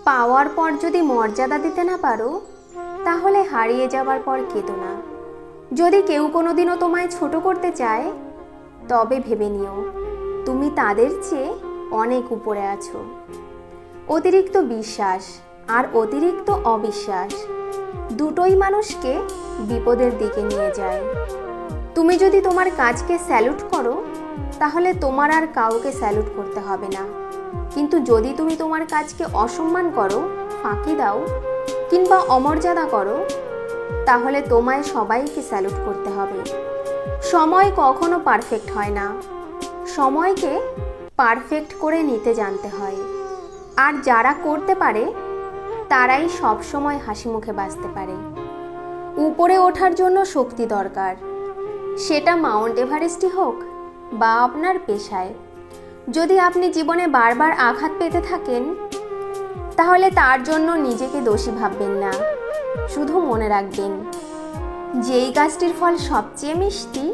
পাওয়ার পর যদি মর্যাদা দিতে না পারো, তাহলে হারিয়ে যাবার পর কেঁদো না। যদি কেউ কোনোদিনও তোমায় ছোট করতে চায়, তবে ভেবে নিও তুমি তাদের চেয়ে অনেক উপরে আছো। অতিরিক্ত বিশ্বাস আর অতিরিক্ত অবিশ্বাস দুটোই মানুষকে বিপদের দিকে নিয়ে যায়। তুমি যদি তোমার কাজকে স্যালুট করো, তাহলে তোমার আর কাউকে স্যালুট করতে হবে না। কিন্তু যদি তুমি তোমার কাজকে অসম্মান করো, ফাঁকি দাও কিংবা অমর্যাদা করো, তাহলে তোমায় সবাইকে স্যালুট করতে হবে। সময় কখনো পারফেক্ট হয় না, সময়কে পারফেক্ট করে নিতে জানতে হয়। আর যারা করতে পারে তারাই সবসময় হাসি মুখে বাঁচতে পারে। উপরে ওঠার জন্য শক্তি দরকার, সেটা মাউন্ট এভারেস্টই হোক বা আপনার পেশায়। যদি আপনি জীবনে বারবার আঘাত পেতে থাকেন, তাহলে তার জন্য নিজেকে দোষী ভাববেন না। শুধু মনে রাখবেন, যেই গাছটির ফল সবচেয়ে মিষ্টি,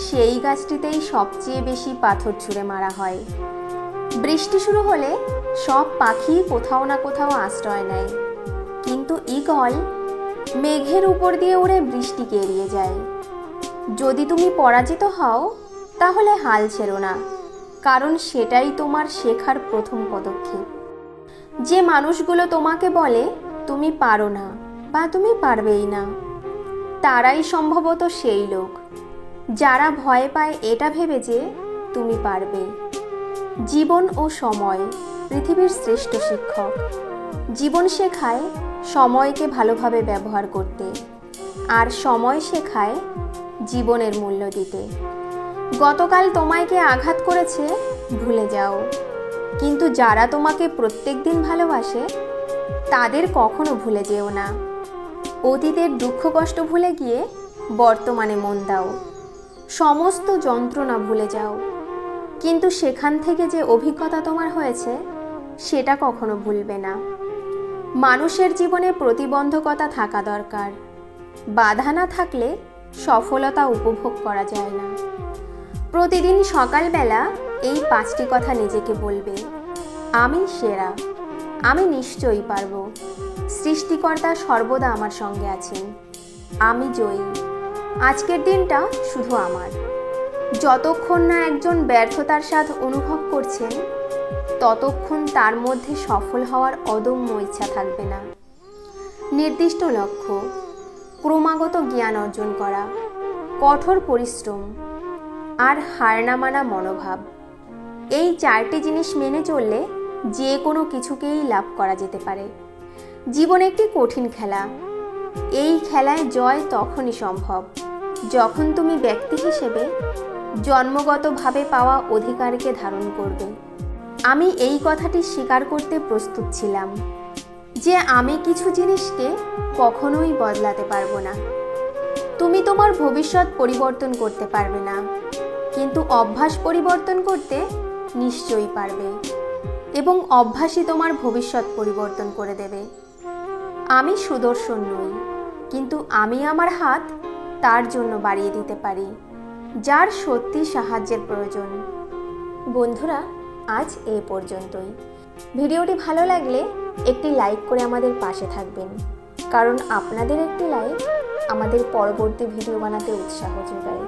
সেই গাছটিতেই সবচেয়ে বেশি পাথর ছুঁড়ে মারা হয়। বৃষ্টি শুরু হলে সব পাখি কোথাও না কোথাও আশ্রয় নেয়, কিন্তু ঈগল মেঘের উপর দিয়ে উড়ে বৃষ্টিকে এড়িয়ে যায়। যদি তুমি পরাজিত হও, তাহলে হাল ছেড়ো না, কারণ সেটাই তোমার শেখার প্রথম পদক্ষেপ। যে মানুষগুলো তোমাকে বলে তুমি পারো না বা তুমি পারবেই না, তারাই সম্ভবত সেই লোক যারা ভয় পায় এটা ভেবে যে তুমি পারবে। জীবন ও সময় পৃথিবীর শ্রেষ্ঠ শিক্ষক। জীবন শেখায় সময়কে ভালোভাবে ব্যবহার করতে, আর সময় শেখায় জীবনের মূল্য দিতে। গতকাল তোমায় কে আঘাত করেছে ভুলে যাও, কিন্তু যারা তোমাকে প্রত্যেকদিন ভালোবাসে তাদের কখনো ভুলে যেও না। অতীতের দুঃখ কষ্ট ভুলে গিয়ে বর্তমানে মন দাও। সমস্ত যন্ত্রণা ভুলে যাও, কিন্তু সেখান থেকে যে অভিজ্ঞতা তোমার হয়েছে সেটা কখনো ভুলবে না। মানুষের জীবনে প্রতিবন্ধকতা থাকা দরকার। বাধা না থাকলে সফলতা উপভোগ করা যায় না। প্রতিদিন সকালবেলা এই 5টি কথা নিজেকে বলবে। আমি সেরা, আমি নিশ্চয়ই পারবো, সৃষ্টিকর্তা সর্বদা আমার সঙ্গে আছেন, আমি জয়ী, আজকের দিনটা শুধু আমার। যতক্ষণ না একজন ব্যর্থতার স্বাদ অনুভব করছেন, ততক্ষণ তার মধ্যে সফল হওয়ার অদম্য ইচ্ছা থাকবে না। নির্দিষ্ট লক্ষ্য, ক্রমাগত জ্ঞান অর্জন করা, কঠোর পরিশ্রম আর হার না মানা মনোভাব, এই 4টি জিনিস মেনে চললে যে কোনো কিছুকেই লাভ করা যেতে পারে। জীবন একটি কঠিন খেলা। এই খেলায় জয় তখনই সম্ভব যখন তুমি ব্যক্তি হিসেবে জন্মগতভাবে পাওয়া অধিকারকে ধারণ করবে। আমি এই কথাটি স্বীকার করতে প্রস্তুত ছিলাম যে আমি কিছু জিনিসকে কখনোই বদলাতে পারবো না। তুমি তোমার ভবিষ্যৎ পরিবর্তন করতে পারবে না, কিন্তু অভ্যাস পরিবর্তন করতে নিশ্চয়ই পারবে, এবং অভ্যাসই তোমার ভবিষ্যৎ পরিবর্তন করে দেবে। আমি সুদর্শন নই, কিন্তু আমি আমার হাত তার জন্য বাড়িয়ে দিতে পারি যার সত্যি সাহায্যের প্রয়োজন। বন্ধুরা, আজ এই পর্যন্তই। ভিডিওটি ভালো লাগলে একটি লাইক করে আমাদের পাশে থাকবেন, কারণ আপনাদের একটি লাইক আমাদের পরবর্তী ভিডিও বানাতে উৎসাহ যোগায়।